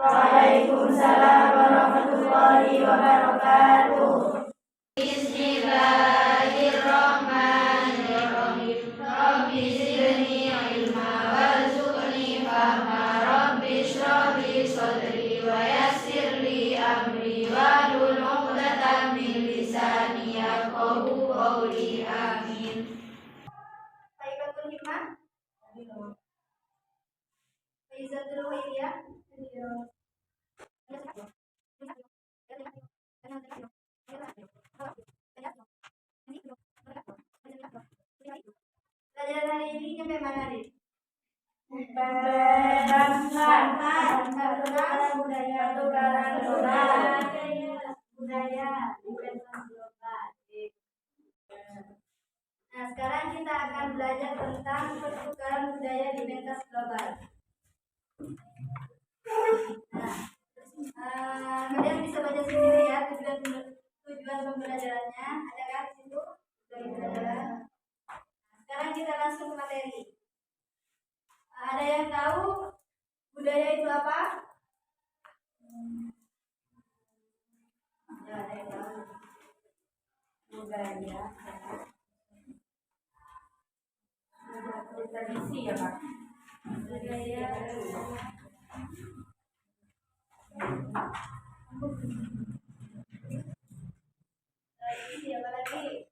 Waalaikumsalam warahmatullahi wabarakatuh. Bismillahirrahmanirrahim. Rabbi zidni ilma warzuqni fahma. Rabbi shrah li sadri wa yassir li amri wahlul 'uqdatam min lisani yafqahu qawli. Amin. Taibatul hikmah. Faizatul Wailiyah. Pelajaran hari ini sampai mana nih? Budaya. Nah, sekarang kita akan belajar tentang pertukaran budaya di pentas global. Nah, kalian bisa baca sendiri ya tujuan pembelajarannya. Ada kan di situ? Pembelajaran. Sekarang kita langsung ke materi. Ada yang tahu budaya itu apa? Ada yang tahu? Budaya. Tradisi ya Pak? Budaya. Tradisi apa lagi?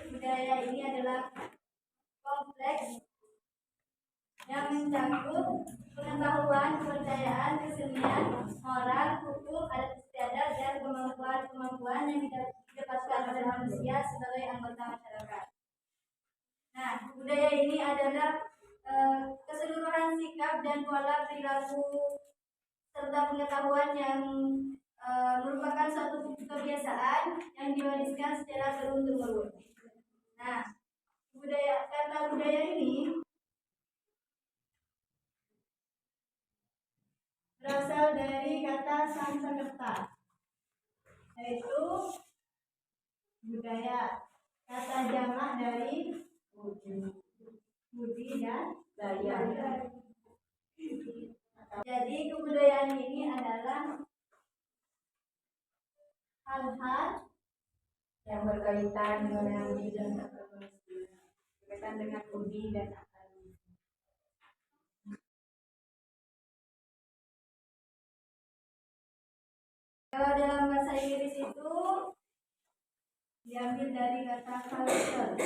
Budaya ini adalah kompleks yang mencakup pengetahuan, kepercayaan, kesenian, moral, hukum, adat istiadat, dan kemampuan yang didapatkan oleh manusia sebagai anggota masyarakat. Nah, budaya ini adalah keseluruhan sikap dan pola perilaku serta pengetahuan yang merupakan suatu kebiasaan yang diwariskan secara turun-temurun. Nah, kata budaya ini berasal dari kata Sanskerta, yaitu budaya. Kata jamak dari budi dan daya. Jadi kebudayaan ini adalah hal-hal yang berkaitan dengan budi dan akal manusia, berkaitan dengan budi dan akal. Kalau dalam bahasa Inggris itu diambil dari kata culture,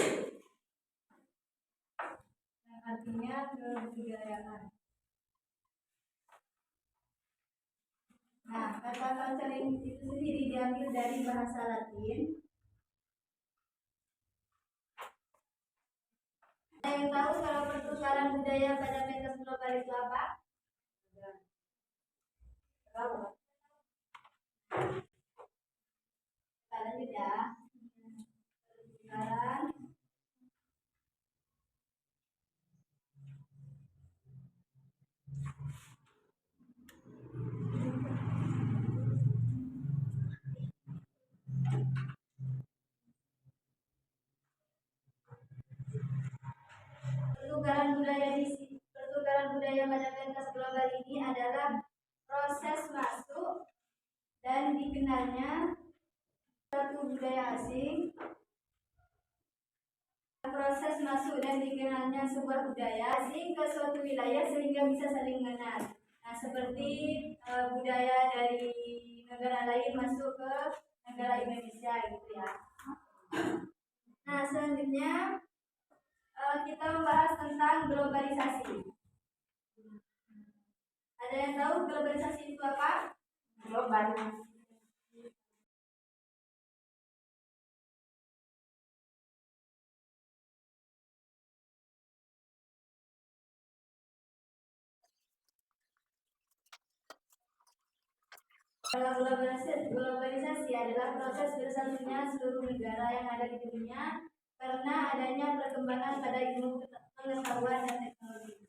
yang artinya kebudayaan. Nah, kata culture itu sendiri diambil dari bahasa Latin. Ada yang tahu kalau pertukaran budaya pada pentas global itu apa? Tahu? Lanjut ya. Pertukaran budaya pada pentas global ini adalah proses masuk dan dikenalnya suatu budaya asing. Proses masuk dan dikenalnya sebuah budaya asing ke suatu wilayah sehingga bisa saling mengenal. Nah, seperti budaya dari negara lain masuk ke negara Indonesia gitu ya. Nah, selanjutnya kita membahas tentang globalisasi. Ada yang tahu globalisasi itu apa? Global. Globalisasi adalah proses bersatunya seluruh negara yang ada di dunia karena adanya perkembangan pada ilmu pengetahuan dan teknologi.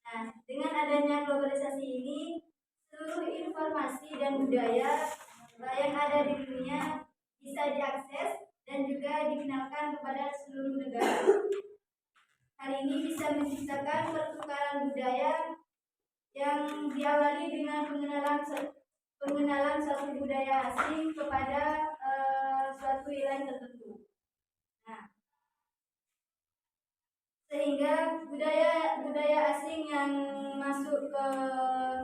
Nah, dengan adanya globalisasi ini, seluruh informasi dan budaya yang ada di dunia bisa diakses dan juga dikenalkan kepada seluruh negara. Hal ini bisa menciptakan pertukaran budaya yang diawali dengan pengenalan suatu budaya asing kepada suatu wilayah tertentu. Nah, sehingga budaya asing yang masuk ke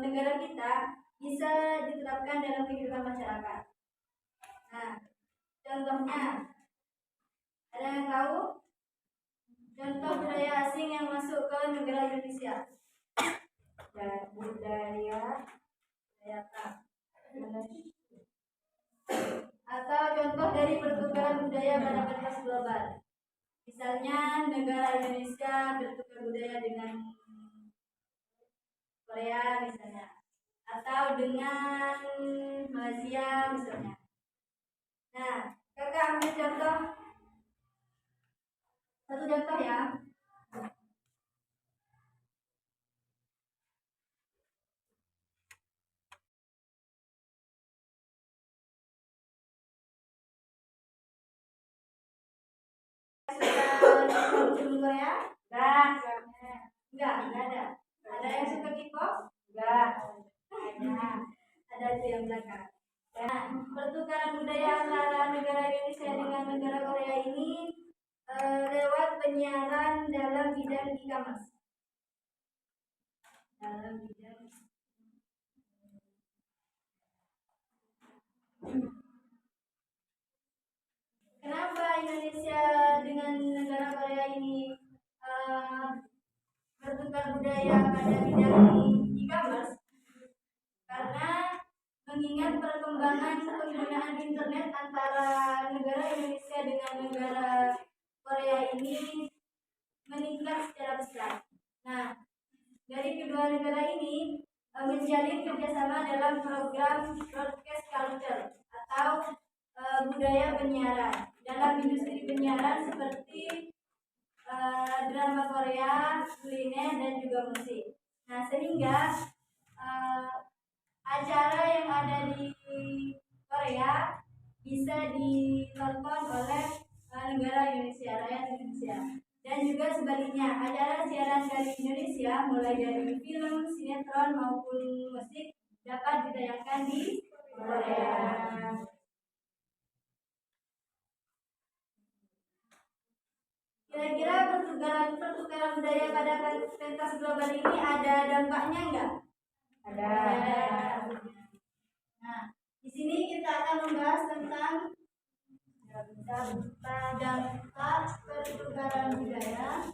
negara kita bisa diterapkan dalam kehidupan masyarakat. Nah, contohnya ada yang tahu contoh budaya asing yang masuk ke negara Indonesia? Budaya atau contoh dari pertukaran budaya pada pentas global. Misalnya negara Indonesia bertukar budaya dengan Korea misalnya, atau dengan Malaysia misalnya. Nah, kakak ambil contoh, satu contoh ya. Sudah film Korea? Enggak ada. Ada yang suka K-pop? Enggak. Ada itu yang belakang. Nah, pertukaran budaya antara negara Indonesia dengan negara Korea ini lewat penyiaran dalam bidang e-commerce. Dalam bidang kenapa Indonesia dengan negara Korea ini bertukar budaya pada bidang e-commerce? Karena mengingat perkembangan penggunaan internet antara negara Indonesia dengan negara Korea ini meningkat secara besar. Nah, dari kedua negara ini menjalin kerjasama dalam program broadcast culture atau budaya penyiaran dalam industri penyiaran seperti drama Korea, kuliner dan juga musik. Nah, sehingga acara yang ada di Korea bisa ditonton oleh negara Indonesia, rakyat Indonesia. Dan juga sebaliknya, acara siaran dari Indonesia mulai dari film, sinetron maupun musik dapat ditayangkan di Korea. Kira-kira pertukaran budaya pada pentas global ini ada dampaknya enggak? Ada. Nah, di sini kita akan membahas tentang dampak pertukaran budaya.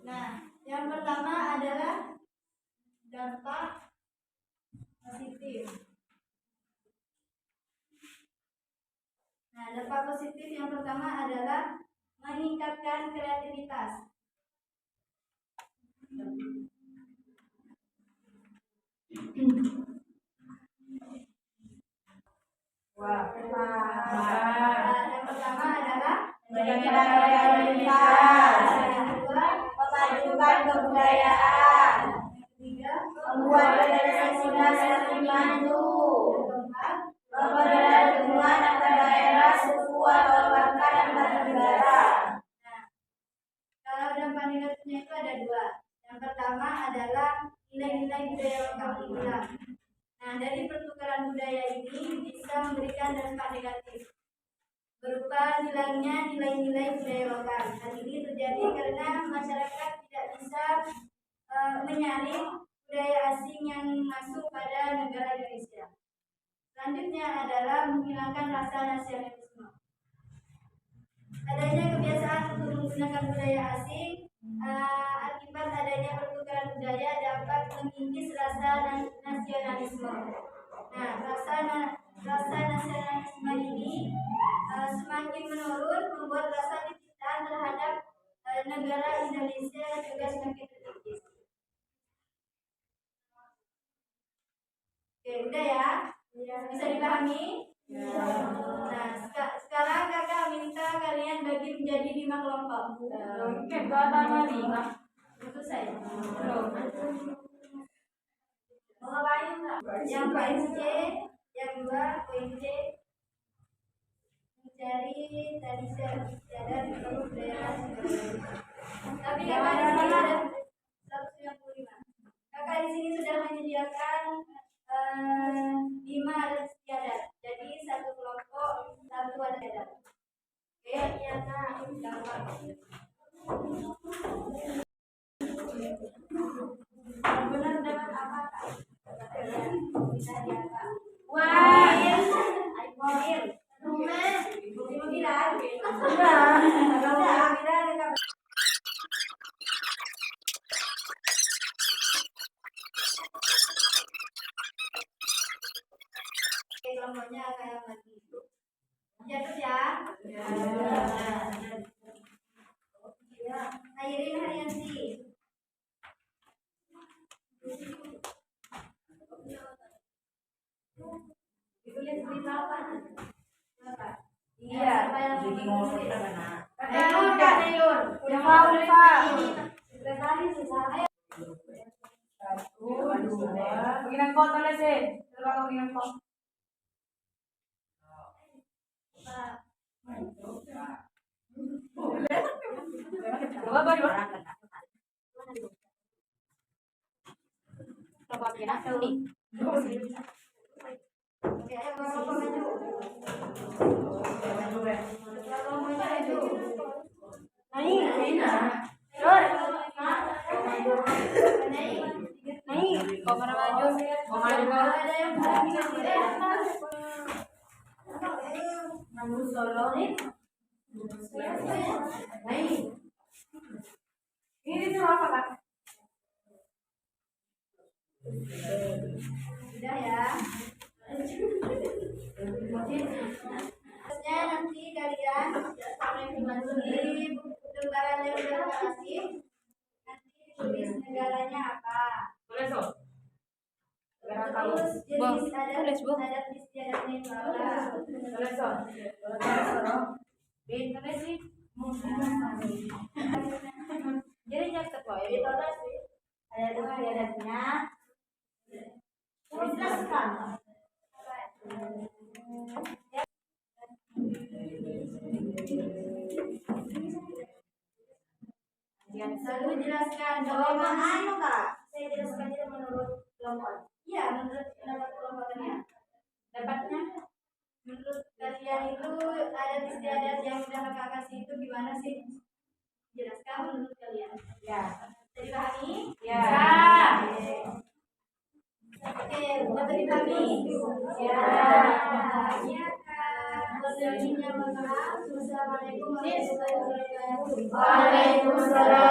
Nah, yang pertama adalah dampak positif. Nah, dampak positif yang pertama adalah meningkatkan kreativitas. Yang pertama adalah meningkatkan kreativitas. Yang kedua, memajukan kebudayaan. Yang ketiga, membuat organisasi nasional maju. Yang keempat, mempererat hubungan antar daerah, suku atau bahkan antar negara. Nah, kalau dampak negatifnya itu ada dua. Yang pertama adalah nilai-nilai budaya lokal hilang. Nah, dari pertukaran budaya ini bisa memberikan dampak negatif berupa hilangnya nilai-nilai budaya lokal. Hal ini terjadi karena masyarakat tidak bisa menyaring budaya asing yang masuk pada negara Indonesia. Selanjutnya adalah menghilangkan rasa nasionalisme. Adanya kebiasaan untuk menggunakan budaya asing akibat adanya pertukaran budaya dapat mengikis rasa nasionalisme. Nah, rasa nasionalisme ini semakin menurun, membuat rasa kecintaan terhadap negara Indonesia juga semakin terkikis. Oke, udah ya. kelompok. Oke, kata lima. Selesai. Mau ngapain nggak? Yang poin C, yang dua poin C, mencari tradisi istiadat atau budaya. Tapi kakak di sini ada 195. Kakak di sini sudah menyediakan 5 adat istiadat. Jadi satu kelompok satu adat istiadat. Oke, ya kak. Benar dengan apa kak? Bisa diapa? Wah, mobil, rumah, mobilan. Kelompoknya kayak lagi. Jatuh ya. Airin Haryanti. Ditulis berita apa? Iya. Jadi ngomong mana? Kak Neyur. Yang mau Pak. Sekretaris saya. Satu, dua. Bagian kau tulis sih. Coba bagian kau. Coba bagi orang. Coba kira nih. Oke, ayo kelompok maju. Kelompok maju. Kau mana maju? Kau maju. Ada yang Maju solo nih. Ini tuh apa kak? Sudah ya. Terusnya nanti kalian sampai di lembaran yang sudah kasih. Nanti tulis negaranya apa. Tulis tuh. Terus jenis adat istiadatnya itu apa. Tulis tuh. Tulis sih. Jadi catat kok ya. Ditulis adat istiadatnya. Jelaskan. Lalu jelaskan bagaimana kak? Saya jelaskan aja menurut kelompok. Iya, menurut pendapat kelompoknya. Dapatnya menurut kalian itu adat istiadat yang sudah kakak kasih itu gimana sih? Jelaskan menurut kalian. Ya. Jadi pahami? Ya. Oke, dapat dipahami? Ya. Iya kak. Wassalamualaikum warahmatullahi wabarakatuh. Waalaikumsalam.